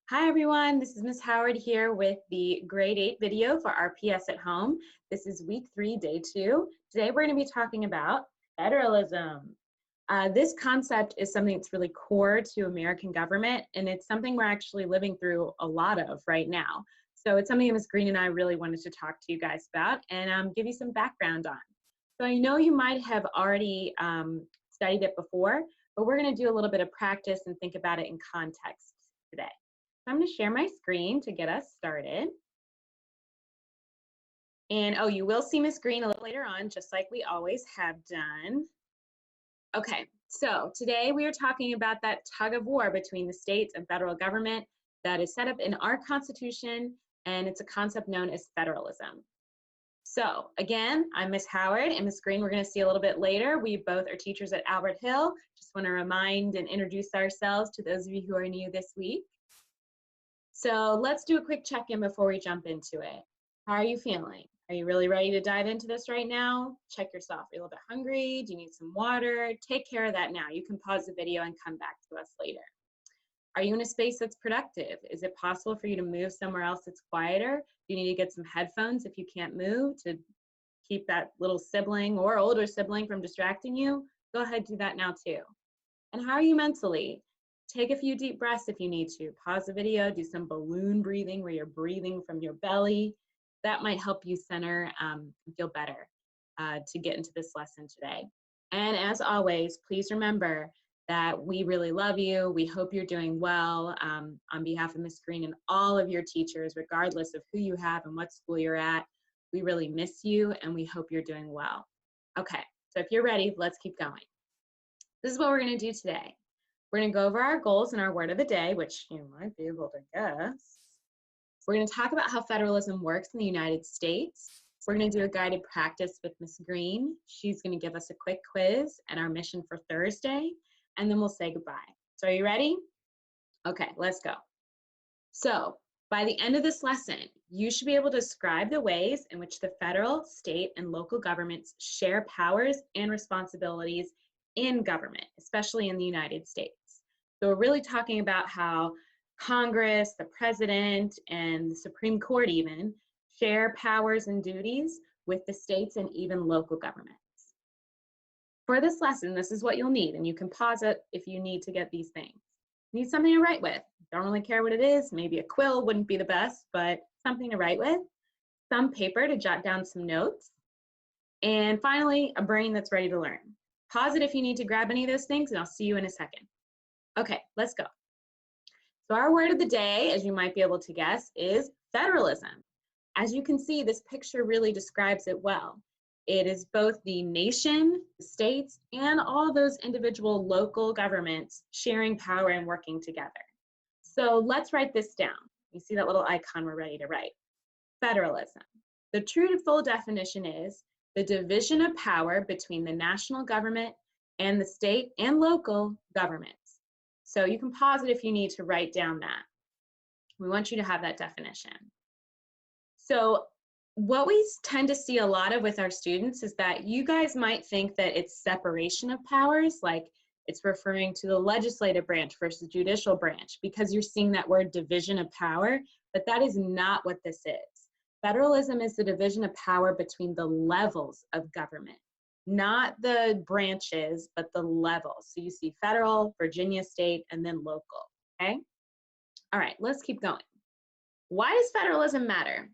Hi everyone, this is Ms. Howard here with the grade 8 video for RPS at home. This is week 3, day 2. Today we're going to be talking about federalism. This concept is something that's really core to American government, and it's something we're actually living through a lot of right now. So it's something Ms. Green and I really wanted to talk to you guys about and give you some background on. So I know you might have already studied it before, but we're going to do a little bit of practice and think about it in context today. I'm going to share my screen to get us started. And oh, you will see Ms. Green a little later on, just like we always have done. Okay, so today we are talking about that tug of war between the states and federal government that is set up in our Constitution, and it's a concept known as federalism. So again, I'm Ms. Howard, and Ms. Green we're going to see a little bit later. We both are teachers at Albert Hill. Just want to remind and introduce ourselves to those of you who are new this week. So let's do a quick check-in before we jump into it. How are you feeling? Are you really ready to dive into this right now? Check yourself. Are you a little bit hungry? Do you need some water? Take care of that now. You can pause the video and come back to us later. Are you in a space that's productive? Is it possible for you to move somewhere else that's quieter? Do you need to get some headphones if you can't move to keep that little sibling or older sibling from distracting you? Go ahead, do that now too. And how are you mentally? Take a few deep breaths if you need to. Pause the video, do some balloon breathing where you're breathing from your belly. That might help you center and feel better to get into this lesson today. And as always, please remember that we really love you. We hope you're doing well. On behalf of Ms. Green and all of your teachers, regardless of who you have and what school you're at, we really miss you and we hope you're doing well. Okay, so if you're ready, let's keep going. This is what we're going to do today. We're going to go over our goals and our word of the day, which you might be able to guess. We're going to talk about how federalism works in the United States. We're going to do a guided practice with Ms. Green. She's going to give us a quick quiz and our mission for Thursday, and then we'll say goodbye. So are you ready? Okay, let's go. So by the end of this lesson, you should be able to describe the ways in which the federal, state, and local governments share powers and responsibilities in government, especially in the United States. So we're really talking about how Congress, the president, and the Supreme Court even share powers and duties with the states and even local governments. For this lesson, this is what you'll need, and you can pause it if you need to get these things. You need something to write with. Don't really care what it is. Maybe a quill wouldn't be the best, but something to write with. Some paper to jot down some notes. And finally, a brain that's ready to learn. Pause it if you need to grab any of those things, and I'll see you in a second. Okay, let's go. So our word of the day, as you might be able to guess, is federalism. As you can see, this picture really describes it well. It is both the nation, the states, and all those individual local governments sharing power and working together. So let's write this down. You see that little icon we're ready to write. Federalism. The true to full definition is the division of power between the national government and the state and local governments. So you can pause it if you need to write down that. We want you to have that definition. So what we tend to see a lot of with our students is that you guys might think that it's separation of powers, like it's referring to the legislative branch versus judicial branch, because you're seeing that word division of power, but that is not what this is. Federalism is the division of power between the levels of government, not the branches, but the levels. So you see federal, Virginia state, and then local, okay? All right, let's keep going. Why does federalism matter?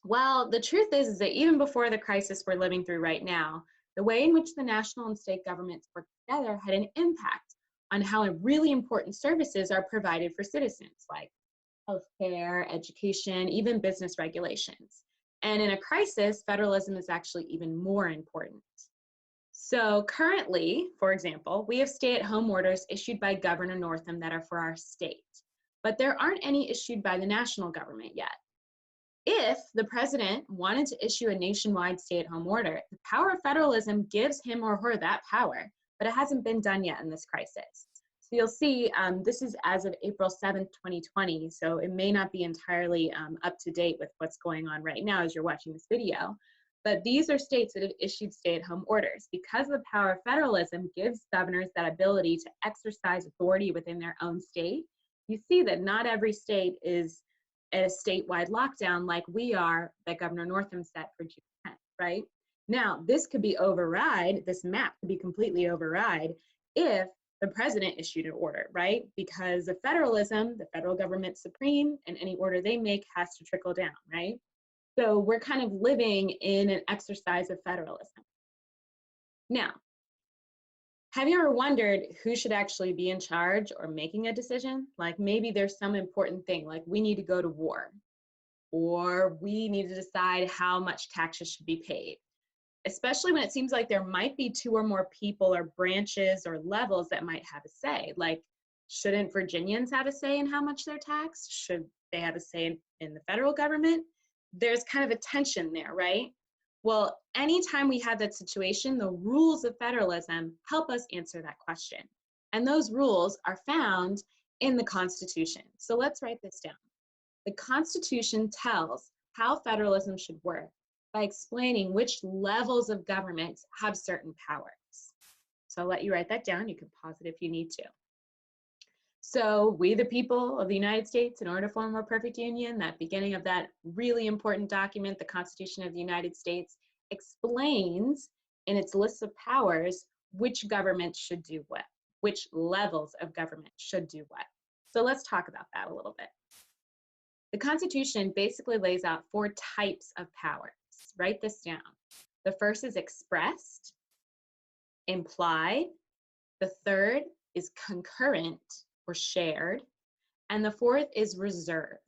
Well, the truth is that even before the crisis we're living through right now, the way in which the national and state governments work together had an impact on how really important services are provided for citizens, like healthcare, education, even business regulations. And in a crisis, federalism is actually even more important. So currently, for example, we have stay-at-home orders issued by Governor Northam that are for our state, but there aren't any issued by the national government yet. If the president wanted to issue a nationwide stay-at-home order, the power of federalism gives him or her that power, but it hasn't been done yet in this crisis. So you'll see this is as of April 7th, 2020, so it may not be entirely up to date with what's going on right now as you're watching this video, but these are states that have issued stay-at-home orders. Because the power of federalism gives governors that ability to exercise authority within their own state, you see that not every state is at a statewide lockdown like we are, that Governor Northam set for June 10th, right? Now, this could be override, this map could be completely override if the president issued an order, right? Because of federalism, the federal government's supreme, and any order they make has to trickle down, right? So we're kind of living in an exercise of federalism. Now, have you ever wondered who should actually be in charge or making a decision? Like maybe there's some important thing, like we need to go to war, or we need to decide how much taxes should be paid. Especially when it seems like there might be two or more people or branches or levels that might have a say. Like, shouldn't Virginians have a say in how much they're taxed? Should they have a say in the federal government? There's kind of a tension there, right? Well, anytime we have that situation, the rules of federalism help us answer that question. And those rules are found in the Constitution. So let's write this down. The Constitution tells how federalism should work by explaining which levels of government have certain powers. So I'll let you write that down. You can pause it if you need to. So we, the people of the United States, in order to form a more perfect union, that beginning of that really important document, the Constitution of the United States, explains in its list of powers which government should do what, which levels of government should do what. So let's talk about that a little bit. The Constitution basically lays out 4 types of powers. Write this down. The first is expressed, implied. The third is concurrent or shared. And the fourth is reserved.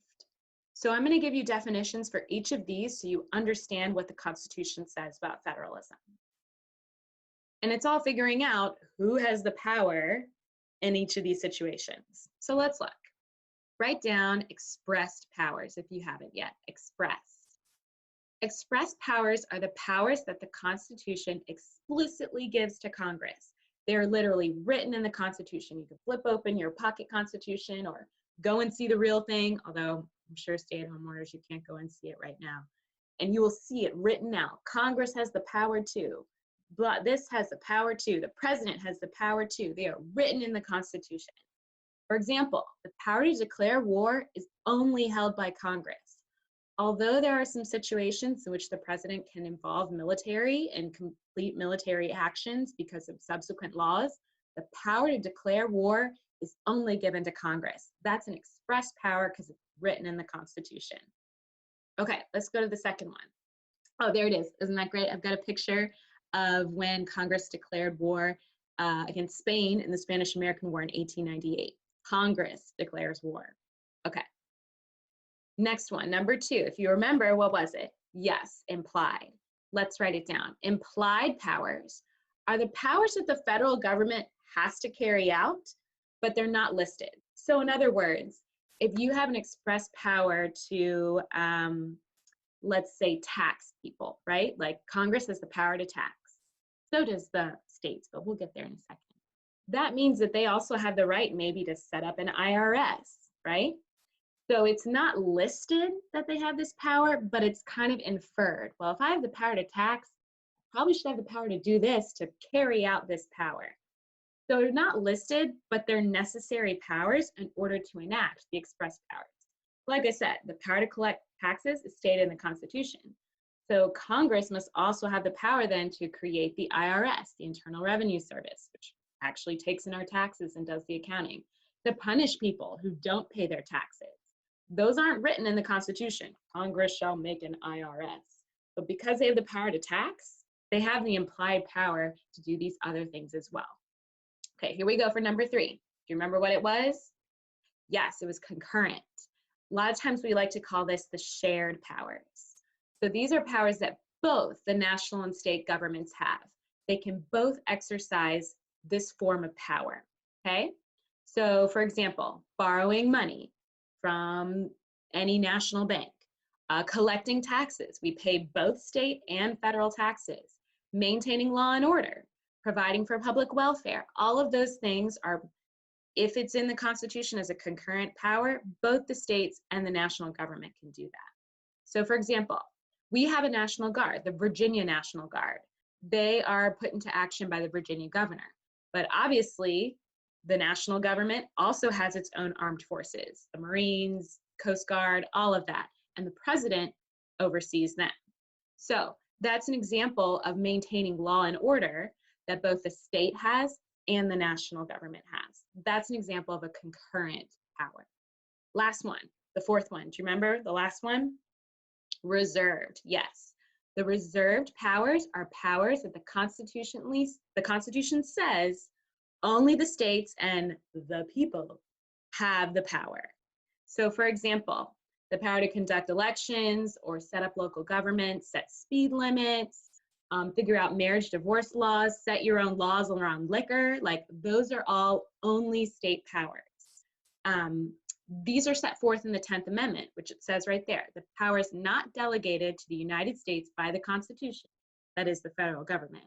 So I'm going to give you definitions for each of these so you understand what the Constitution says about federalism. And it's all figuring out who has the power in each of these situations. So let's look. Write down expressed powers if you haven't yet. Expressed. Express powers are the powers that the Constitution explicitly gives to Congress. They're literally written in the Constitution. You can flip open your pocket Constitution or go and see the real thing, although I'm sure stay-at-home orders, you can't go and see it right now. And you will see it written out. Congress has the power to. But this has the power to. The president has the power to. They are written in the Constitution. For example, the power to declare war is only held by Congress. Although there are some situations in which the president can involve military and complete military actions because of subsequent laws, the power to declare war is only given to Congress. That's an express power because it's written in the Constitution. Okay, let's go to the second one. Oh, there it is. Isn't that great? I've got a picture of when Congress declared war against Spain in the Spanish-American War in 1898. Congress declares war. Okay. Next one, number 2. If you remember, what was it? Yes, implied. Let's write it down. Implied powers are the powers that the federal government has to carry out, but they're not listed. So in other words, if you have an express power to, let's say, tax people, right? Like Congress has the power to tax. So does the states, but we'll get there in a second. That means that they also have the right maybe to set up an IRS, right? So it's not listed that they have this power, but it's kind of inferred. Well, if I have the power to tax, I probably should have the power to do this to carry out this power. So they're not listed, but they're necessary powers in order to enact the express powers. Like I said, the power to collect taxes is stated in the Constitution. So Congress must also have the power then to create the IRS, the Internal Revenue Service, which actually takes in our taxes and does the accounting, to punish people who don't pay their taxes. Those aren't written in the Constitution. Congress shall make an IRS. But because they have the power to tax, they have the implied power to do these other things as well. Okay, here we go for number 3. Do you remember what it was? Yes, it was concurrent. A lot of times we like to call this the shared powers. So these are powers that both the national and state governments have. They can both exercise this form of power, okay? So for example, borrowing money from any national bank, collecting taxes. We pay both state and federal taxes, maintaining law and order, providing for public welfare. All of those things are, if it's in the Constitution as a concurrent power, both the states and the national government can do that. So for example, we have a National Guard, the Virginia National Guard. They are put into action by the Virginia governor. But obviously, The national government also has its own armed forces, the Marines, Coast Guard, all of that, and the president oversees them. So that's an example of maintaining law and order that both the state has and the national government has. That's an example of a concurrent power. Last one, the fourth one. Do you remember the last one? Reserved, yes. The reserved powers are powers that the Constitution says only the states and the people have the power. So for example, the power to conduct elections or set up local government, set speed limits, figure out marriage, divorce laws, set your own laws around liquor, like those are all only state powers. These are set forth in the 10th Amendment, which it says right there, the powers not delegated to the United States by the Constitution, that is the federal government,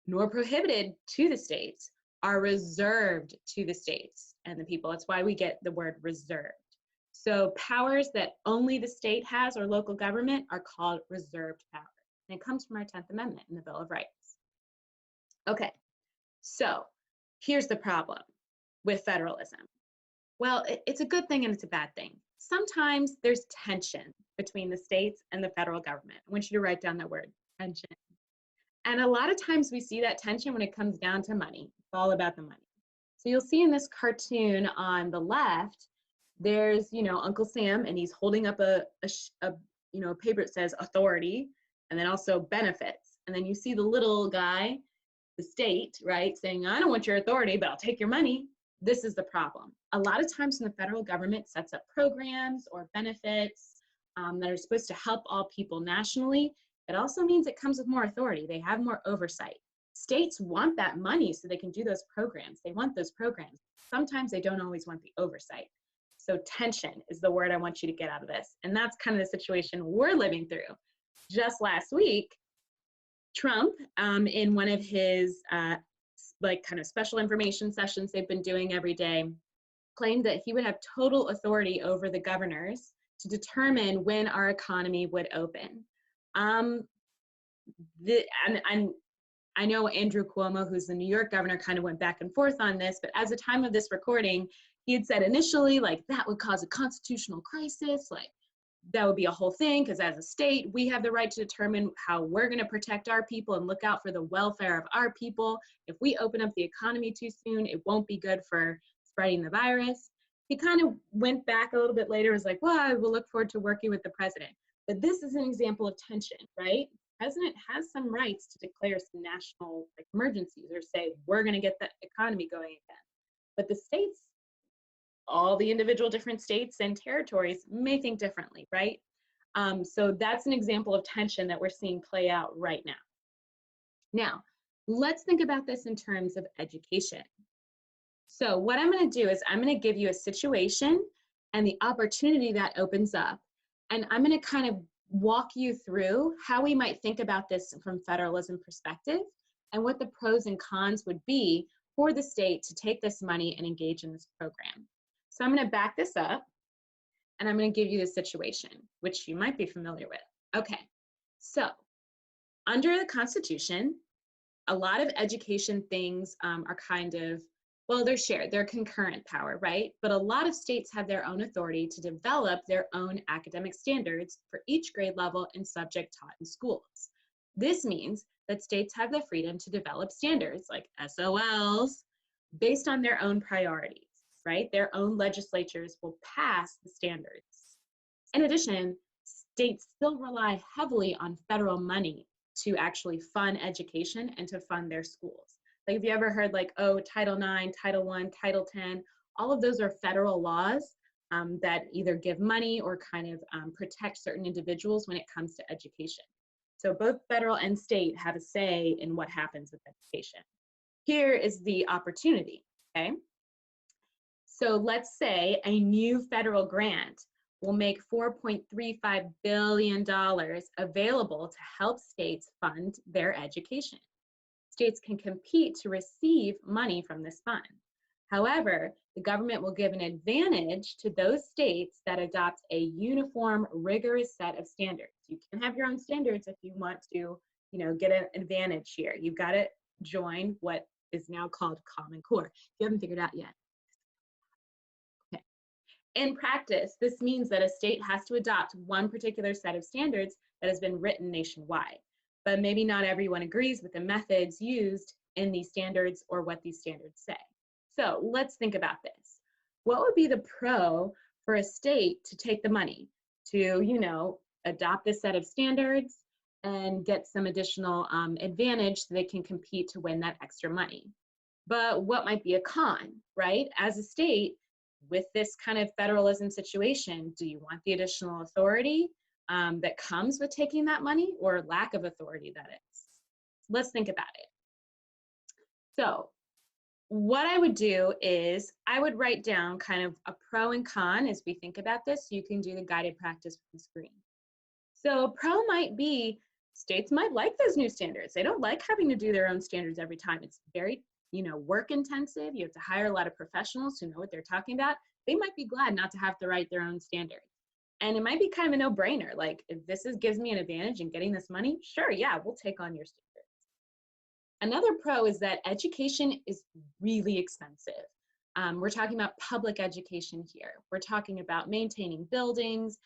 nor prohibited to the states, are reserved to the states and the people. That's why we get the word reserved. So powers that only the state has or local government are called reserved powers. And it comes from our 10th Amendment in the Bill of Rights. Okay, so here's the problem with federalism. Well, it's a good thing and it's a bad thing. Sometimes there's tension between the states and the federal government. I want you to write down that word, tension. And a lot of times we see that tension when it comes down to money. It's all about the money. So you'll see in this cartoon on the left, there's, Uncle Sam, and he's holding up a paper that says authority, and then also benefits. And then you see the little guy, the state, right, saying, I don't want your authority, but I'll take your money. This is the problem. A lot of times when the federal government sets up programs or benefits that are supposed to help all people nationally, it also means it comes with more authority. They have more oversight. States want that money so they can do those programs. They want those programs. Sometimes they don't always want the oversight. So tension is the word I want you to get out of this. And that's kind of the situation we're living through. Just last week, Trump, in one of his kind of special information sessions they've been doing every day, claimed that he would have total authority over the governors to determine when our economy would open. And I know Andrew Cuomo, who's the New York governor, kind of went back and forth on this, but as the time of this recording, he had said initially, like, that would cause a constitutional crisis, like, that would be a whole thing, because as a state, we have the right to determine how we're going to protect our people and look out for the welfare of our people. If we open up the economy too soon, it won't be good for spreading the virus. He kind of went back a little bit later, was like, well, I will look forward to working with the president. But this is an example of tension, right? The president has some rights to declare some national emergencies or say, we're going to get the economy going again. But the states, all the individual different states and territories may think differently, right? So that's an example of tension that we're seeing play out right now. Now, let's think about this in terms of education. So what I'm going to do is I'm going to give you a situation and the opportunity that opens up. And I'm going to kind of walk you through how we might think about this from federalism perspective and what the pros and cons would be for the state to take this money and engage in this program. So I'm going to back this up and I'm going to give you the situation, which you might be familiar with. Okay, so under the Constitution, a lot of education things are kind of, well, they're shared, they're concurrent power, right? But a lot of states have their own authority to develop their own academic standards for each grade level and subject taught in schools. This means that states have the freedom to develop standards like SOLs based on their own priorities, right? Their own legislatures will pass the standards. In addition, states still rely heavily on federal money to actually fund education and to fund their schools. Like, have you ever heard like, oh, Title IX, Title I, Title X, all of those are federal laws that either give money or kind of protect certain individuals when it comes to education. So both federal and state have a say in what happens with education. Here is the opportunity, okay? So let's say a new federal grant will make $4.35 billion available to help states fund their education. States can compete to receive money from this fund. However, the government will give an advantage to those states that adopt a uniform, rigorous set of standards. You can have your own standards if you want to, get an advantage here. You've got to join what is now called Common Core. If you haven't figured out yet. Okay. In practice, this means that a state has to adopt one particular set of standards that has been written nationwide, but maybe not everyone agrees with the methods used in these standards or what these standards say. So let's think about this. What would be the pro for a state to take the money to, adopt this set of standards and get some additional advantage so they can compete to win that extra money? But what might be a con, right? As a state, with this kind of federalism situation, do you want the additional authority that comes with taking that money, or lack of authority, that is? Let's think about it. So what I would do is I would write down kind of a pro and con as we think about this. You can do the guided practice with the screen. So pro might be states might like those new standards. They don't like having to do their own standards every time. It's very, work intensive. You have to hire a lot of professionals who know what they're talking about. They might be glad not to have to write their own standards. And it might be kind of a no-brainer. Like, if this gives me an advantage in getting this money, sure, yeah, we'll take on your standards. Another pro is that education is really expensive. We're talking about public education here. We're talking about maintaining buildings,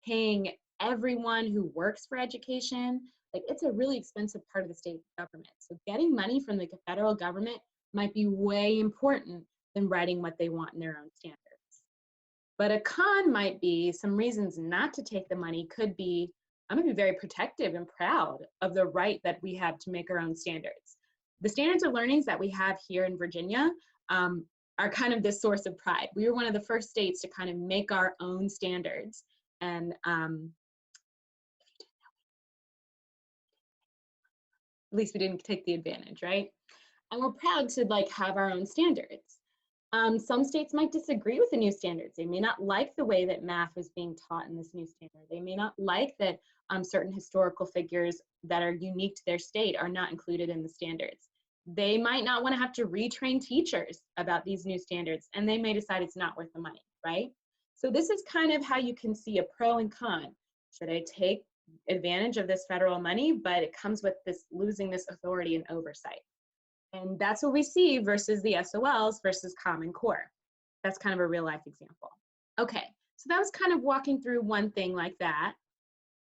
paying everyone who works for education. Like, it's a really expensive part of the state government. So getting money from the federal government might be way important than writing what they want in their own standards. But a con might be some reasons not to take the money could be, I'm gonna be very protective and proud of the right that we have to make our own standards. The standards of learnings that we have here in Virginia are kind of this source of pride. We were one of the first states to kind of make our own standards. And at least we didn't take the advantage, right? And we're proud to have our own standards. Some states might disagree with the new standards. They may not like the way that math was being taught in this new standard. They may not like that certain historical figures that are unique to their state are not included in the standards. They might not want to have to retrain teachers about these new standards, and they may decide it's not worth the money, right? So this is kind of how you can see a pro and con. Should I take advantage of this federal money, but it comes with this losing this authority and oversight? And that's what we see versus the SOLs versus Common Core. That's kind of a real life example. Okay, so that was kind of walking through one thing like that.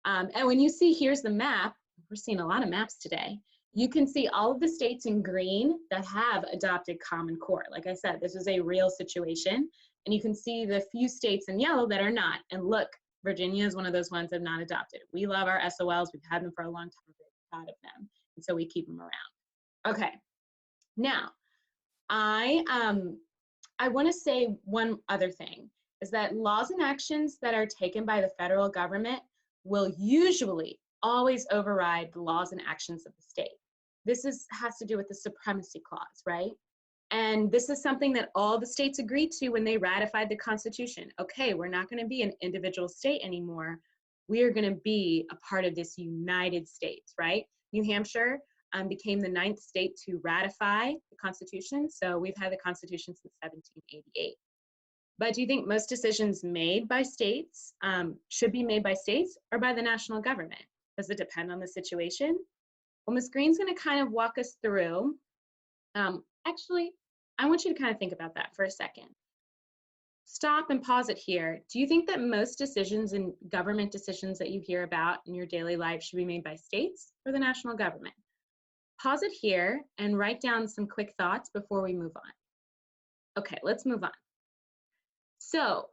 And when you see, here's the map, we're seeing a lot of maps today. You can see all of the states in green that have adopted Common Core. Like I said, this is a real situation. And you can see the few states in yellow that are not. And look, Virginia is one of those ones that have not adopted. We love our SOLs. We've had them for a long time. We're proud of them. And so we keep them around. Okay. Now, I want to say one other thing, is that laws and actions that are taken by the federal government will usually always override the laws and actions of the state. This has to do with the supremacy clause, right? And this is something that all the states agreed to when they ratified the Constitution. Okay, we're not going to be an individual state anymore. We are going to be a part of this United States, right? New Hampshire became the 9th state to ratify the Constitution. So we've had the Constitution since 1788. But do you think most decisions made by states should be made by states or by the national government? Does it depend on the situation? Well, Ms. Green's going to kind of walk us through. Actually, I want you to kind of think about that for a second. Stop and pause it here. Do you think that most decisions and government decisions that you hear about in your daily life should be made by states or the national government? Pause it here and write down some quick thoughts before we move on. Okay, let's move on. So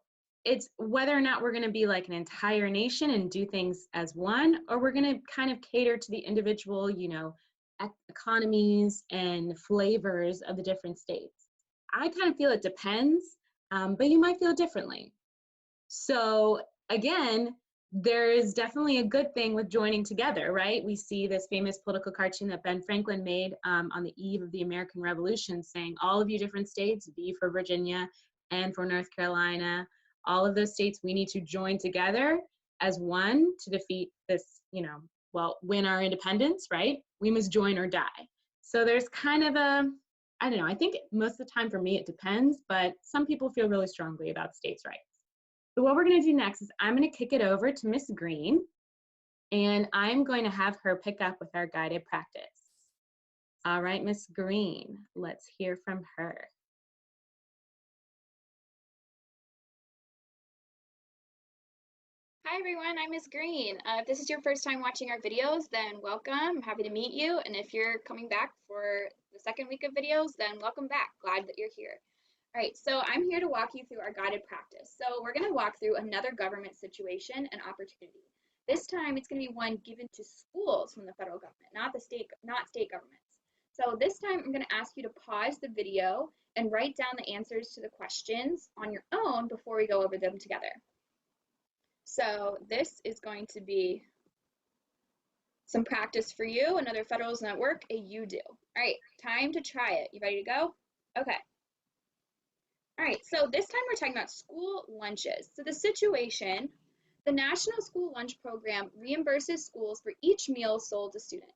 it's whether or not we're going to be like an entire nation and do things as one, or we're going to kind of cater to the individual, economies and flavors of the different states. I kind of feel it depends, but you might feel differently. So again, there is definitely a good thing with joining together, right? We see this famous political cartoon that Ben Franklin made on the eve of the American Revolution saying, all of you different states, V for Virginia and for North Carolina, all of those states, we need to join together as one to defeat this, win our independence, right? We must join or die. So there's kind of I don't know, I think most of the time for me it depends, but some people feel really strongly about states' rights. So what we're going to do next is I'm going to kick it over to Miss Green, and I'm going to have her pick up with our guided practice. All right, Miss Green, let's hear from her. Hi everyone, I'm Ms. Green. If this is your first time watching our videos, then welcome. I'm happy to meet you. And if you're coming back for the second week of videos, then welcome back. Glad that you're here. All right, so I'm here to walk you through our guided practice. So we're going to walk through another government situation and opportunity. This time it's going to be one given to schools from the federal government, not state governments. So this time I'm going to ask you to pause the video and write down the answers to the questions on your own before we go over them together. So this is going to be some practice for you. Another Federalism at work, a you do. All right, time to try it. You ready to go? Okay. All right, so this time we're talking about school lunches. So the situation, the National School Lunch Program reimburses schools for each meal sold to students.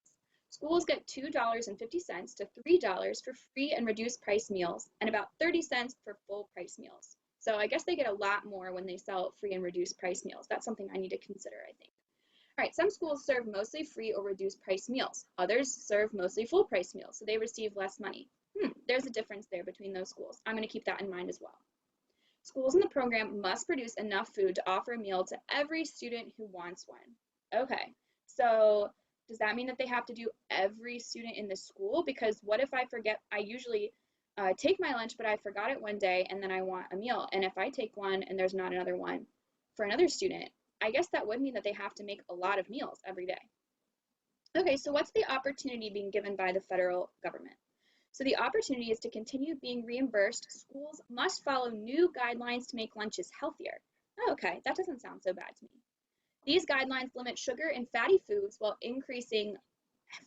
Schools get $2.50 to $3 for free and reduced price meals and about 30 cents for full price meals. So I guess they get a lot more when they sell free and reduced price meals. That's something I need to consider, I think. All right, some schools serve mostly free or reduced price meals. Others serve mostly full price meals, so they receive less money. There's a difference there between those schools. I'm going to keep that in mind as well. Schools in the program must produce enough food to offer a meal to every student who wants one. Okay, so does that mean that they have to do every student in the school? Because what if I forget? I usually take my lunch, but I forgot it one day and then I want a meal. And if I take one and there's not another one for another student, I guess that would mean that they have to make a lot of meals every day. Okay, so what's the opportunity being given by the federal government? So the opportunity is to continue being reimbursed. Schools must follow new guidelines to make lunches healthier. Oh, okay, that doesn't sound so bad to me. These guidelines limit sugar and fatty foods while increasing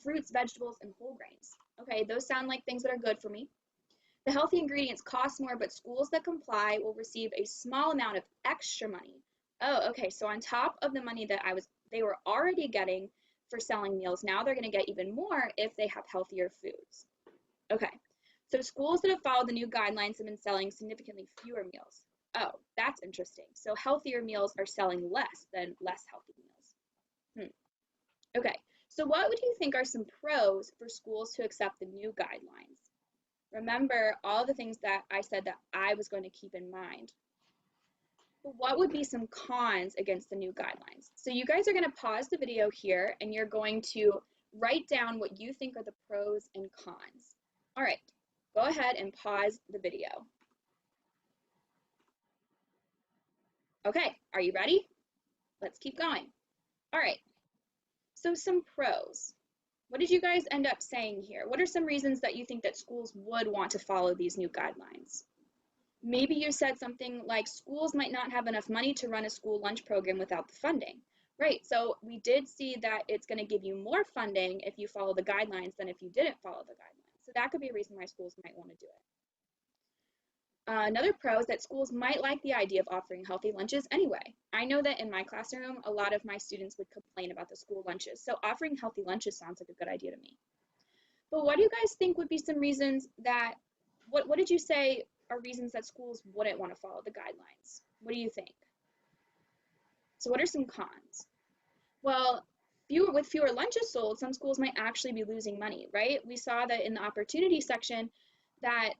fruits, vegetables, and whole grains. Okay, those sound like things that are good for me. The healthy ingredients cost more, but schools that comply will receive a small amount of extra money. Oh, okay, so on top of the money that they were already getting for selling meals, now they're going to get even more if they have healthier foods. Okay, so schools that have followed the new guidelines have been selling significantly fewer meals. Oh, that's interesting. So healthier meals are selling less than less healthy meals. Okay, so what would you think are some pros for schools to accept the new guidelines? Remember all the things that I said that I was going to keep in mind. But what would be some cons against the new guidelines? So you guys are going to pause the video here and you're going to write down what you think are the pros and cons. All right, go ahead and pause the video. Okay, are you ready? Let's keep going. All right, so some pros. What did you guys end up saying here? What are some reasons that you think that schools would want to follow these new guidelines? Maybe you said something like schools might not have enough money to run a school lunch program without the funding. Right, so we did see that it's going to give you more funding if you follow the guidelines than if you didn't follow the guidelines. So that could be a reason why schools might want to do it. Another pro is that schools might like the idea of offering healthy lunches anyway. I know that in my classroom, a lot of my students would complain about the school lunches, so offering healthy lunches sounds like a good idea to me. But what do you guys think would be some reasons that, what did you say are reasons that schools wouldn't want to follow the guidelines? What do you think? So what are some cons? Well, with fewer lunches sold, some schools might actually be losing money, right? We saw that in the opportunity section that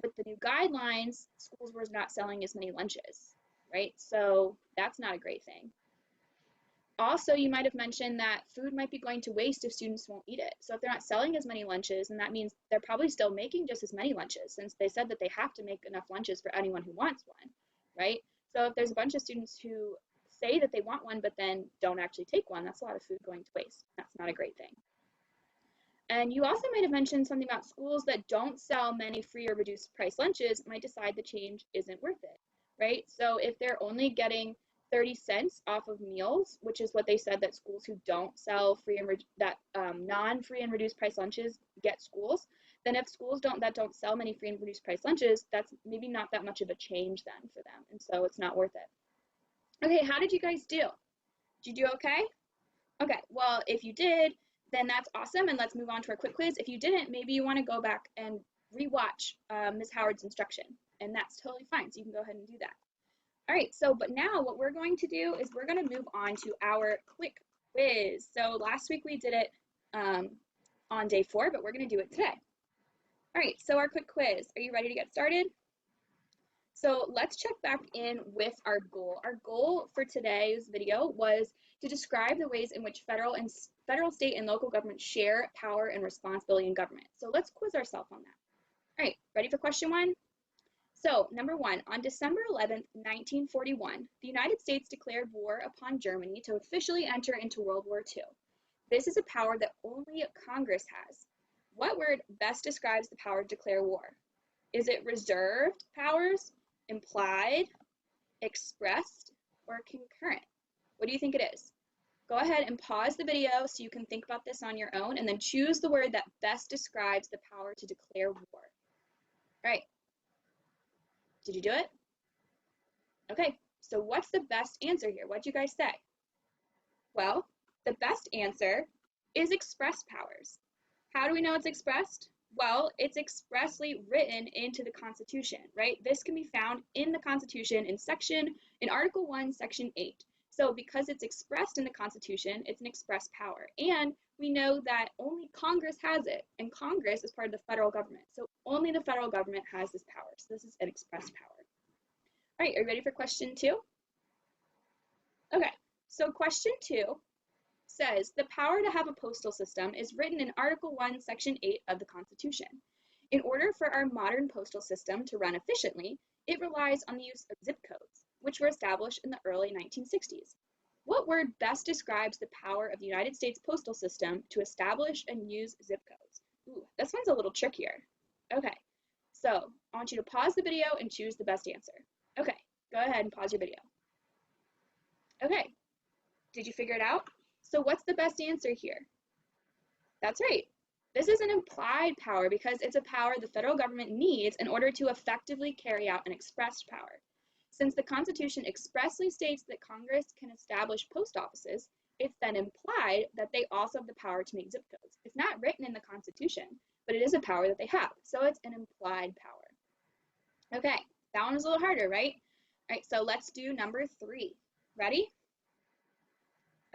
with the new guidelines, schools were not selling as many lunches, right? So that's not a great thing. Also, you might have mentioned that food might be going to waste if students won't eat it. So if they're not selling as many lunches, then that means they're probably still making just as many lunches, since they said that they have to make enough lunches for anyone who wants one, right? So if there's a bunch of students who say that they want one, but then don't actually take one, that's a lot of food going to waste. That's not a great thing. And you also might have mentioned something about schools that don't sell many free or reduced price lunches might decide the change isn't worth it, right? So if they're only getting 30 cents off of meals, which is what they said that schools who don't sell free and non-free and reduced price lunches get schools, then if schools that don't sell many free and reduced price lunches, that's maybe not that much of a change then for them, and so it's not worth it. Okay, how did you guys do? Did you do okay? Okay, well, if you did, then that's awesome, and let's move on to our quick quiz. If you didn't, maybe you want to go back and rewatch Ms. Howard's instruction, and that's totally fine, so you can go ahead and do that. All right, so but now what we're going to do is we're going to move on to our quick quiz. So last week we did it on on day 4, but we're going to do it today. All right, so our quick quiz. Are you ready to get started? So let's check back in with our goal. Our goal for today's video was to describe the ways in which federal, state, and local governments share power and responsibility in government. So let's quiz ourselves on that. All right, ready for question 1? So number 1, on December 11th, 1941, the United States declared war upon Germany to officially enter into World War II. This is a power that only Congress has. What word best describes the power to declare war? Is it reserved powers, implied, expressed, or concurrent? What do you think it is? Go ahead and pause the video so you can think about this on your own, and then choose the word that best describes the power to declare war. All right. Did you do it? Okay, so what's the best answer here? What'd you guys say? Well, the best answer is express powers. How do we know it's expressed? Well, it's expressly written into the Constitution, right? This can be found in the Constitution in Article 1, Section 8. So because it's expressed in the Constitution, it's an express power. And we know that only Congress has it, and Congress is part of the federal government. So only the federal government has this power. So this is an express power. All right, are you ready for question 2? Okay, so question 2 says the power to have a postal system is written in Article 1, Section 8 of the Constitution. In order for our modern postal system to run efficiently, it relies on the use of zip codes, which were established in the early 1960s. What word best describes the power of the United States postal system to establish and use zip codes? Ooh, this one's a little trickier. Okay, so I want you to pause the video and choose the best answer. Okay, go ahead and pause your video. Okay, did you figure it out? So what's the best answer here? That's right. This is an implied power because it's a power the federal government needs in order to effectively carry out an expressed power. Since the Constitution expressly states that Congress can establish post offices, it's then implied that they also have the power to make zip codes. It's not written in the Constitution, but it is a power that they have. So it's an implied power. Okay, that one was a little harder, right? All right, so let's do number 3. Ready?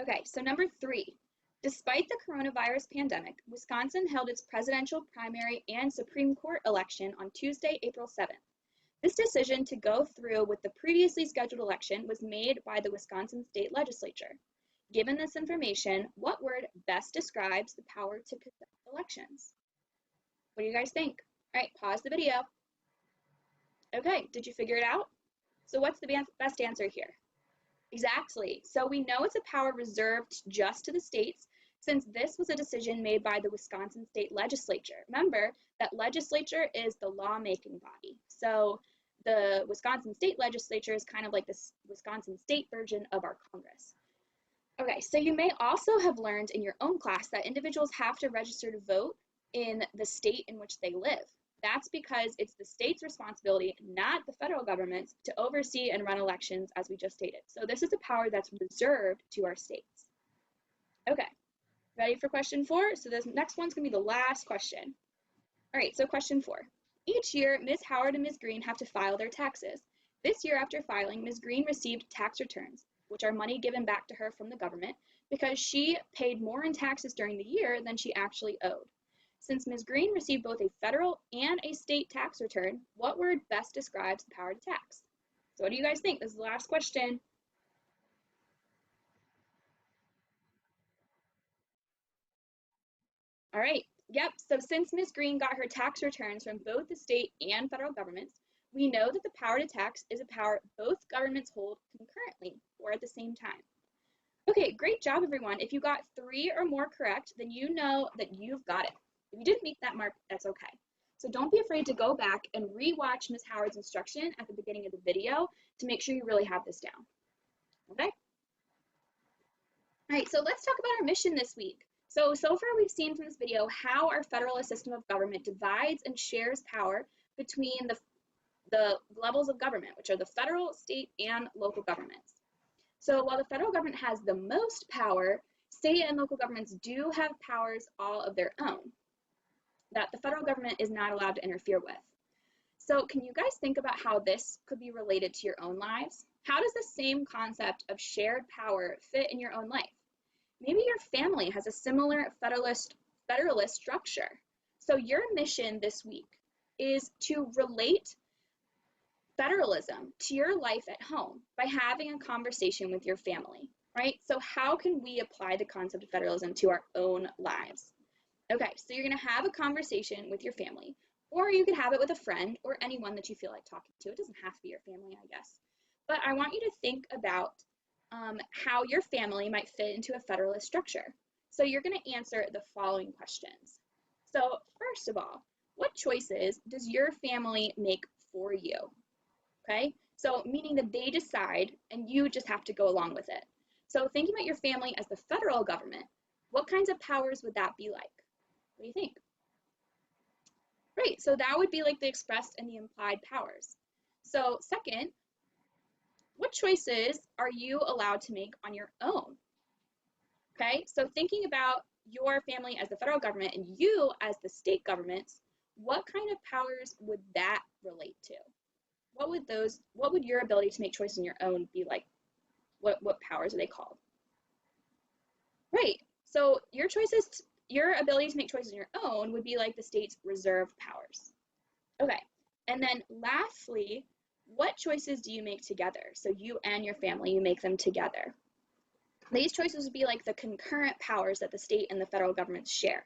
Okay, so number 3. Despite the coronavirus pandemic, Wisconsin held its presidential primary and Supreme Court election on Tuesday, April 7th. This decision to go through with the previously scheduled election was made by the Wisconsin State Legislature. Given this information, what word best describes the power to conduct elections? What do you guys think? All right, pause the video. Okay, did you figure it out? So what's the best answer here? Exactly. So we know it's a power reserved just to the states, since this was a decision made by the Wisconsin State Legislature. Remember that legislature is the lawmaking body. So the Wisconsin State Legislature is kind of like this Wisconsin state version of our Congress. Okay, so you may also have learned in your own class that individuals have to register to vote in the state in which they live. That's because it's the state's responsibility, not the federal government's, to oversee and run elections, as we just stated. So this is a power that's reserved to our states. Okay, ready for question 4? So this next one's going to be the last question. All right, so question 4. Each year, Ms. Howard and Ms. Green have to file their taxes. This year after filing, Ms. Green received tax returns, which are money given back to her from the government, because she paid more in taxes during the year than she actually owed. Since Ms. Green received both a federal and a state tax return, what word best describes the power to tax? So what do you guys think? This is the last question. All right, yep, so since Ms. Green got her tax returns from both the state and federal governments, we know that the power to tax is a power both governments hold concurrently or at the same time. Okay, great job, everyone. If you got 3 or more correct, then you know that you've got it. If you didn't meet that mark, that's okay. So don't be afraid to go back and re-watch Ms. Howard's instruction at the beginning of the video to make sure you really have this down. Okay? All right, so let's talk about our mission this week. So far we've seen from this video how our federalist system of government divides and shares power between the levels of government, which are the federal, state, and local governments. So while the federal government has the most power, state and local governments do have powers all of their own that the federal government is not allowed to interfere with. So can you guys think about how this could be related to your own lives? How does the same concept of shared power fit in your own life? Maybe your family has a similar federalist Federalist structure. So your mission this week is to relate federalism to your life at home by having a conversation with your family, right? So how can we apply the concept of federalism to our own lives? Okay, so you're gonna have a conversation with your family, or you could have it with a friend or anyone that you feel like talking to. It doesn't have to be your family, I guess. But I want you to think about how your family might fit into a federalist structure. So you're gonna answer the following questions. So first of all, what choices does your family make for you? Okay, so meaning that they decide and you just have to go along with it. So thinking about your family as the federal government, what kinds of powers would that be like? What do you think? Right, so that would be like the expressed and the implied powers. So second, what choices are you allowed to make on your own? Okay, so thinking about your family as the federal government and you as the state governments, what kind of powers would that relate to? What would your ability to make choices on your own be like? What powers are they called? Right, so your ability to make choices on your own would be like the state's reserved powers. Okay, and then lastly, what choices do you make together? So you and your family, you make them together. These choices would be like the concurrent powers that the state and the federal governments share.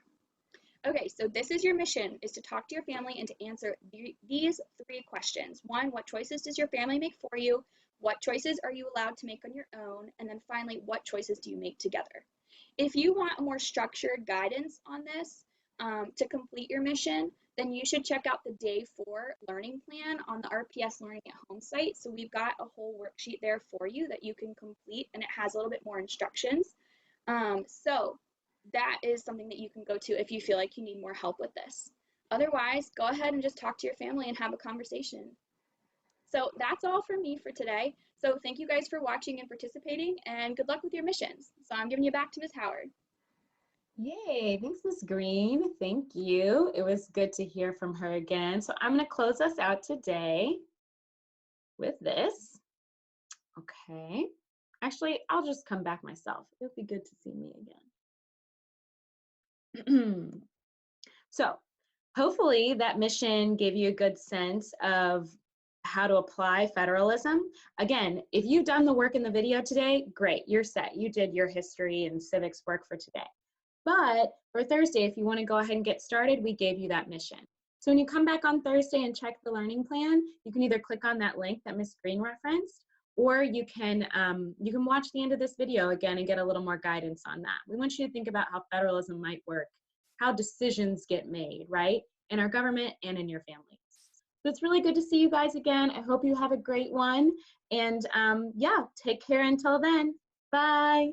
Okay, so this is your mission, is to talk to your family and to answer these three questions. One, what choices does your family make for you? What choices are you allowed to make on your own? And then finally, what choices do you make together? If you want more structured guidance on this to complete your mission, then you should check out the Day4 learning plan on the RPS Learning at Home site. So we've got a whole worksheet there for you that you can complete, and it has a little bit more instructions. So that is something that you can go to if you feel like you need more help with this. Otherwise, go ahead and just talk to your family and have a conversation. So that's all from me for today. So thank you guys for watching and participating, and good luck with your missions. So I'm giving you back to Ms. Howard. Yay, thanks, Ms. Green. Thank you. It was good to hear from her again. So I'm going to close us out today with this. Okay. Actually, I'll just come back myself. It would be good to see me again. So hopefully that mission gave you a good sense of how to apply federalism. Again, if you've done the work in the video today, great, you're set. You did your history and civics work for today. But for Thursday, if you want to go ahead and get started, we gave you that mission. So when you come back on Thursday and check the learning plan, you can either click on that link that Ms. Green referenced, or you can watch the end of this video again and get a little more guidance on that. We want you to think about how federalism might work, how decisions get made, right, in our government and in your families. So it's really good to see you guys again. I hope you have a great one. And yeah, take care until then. Bye.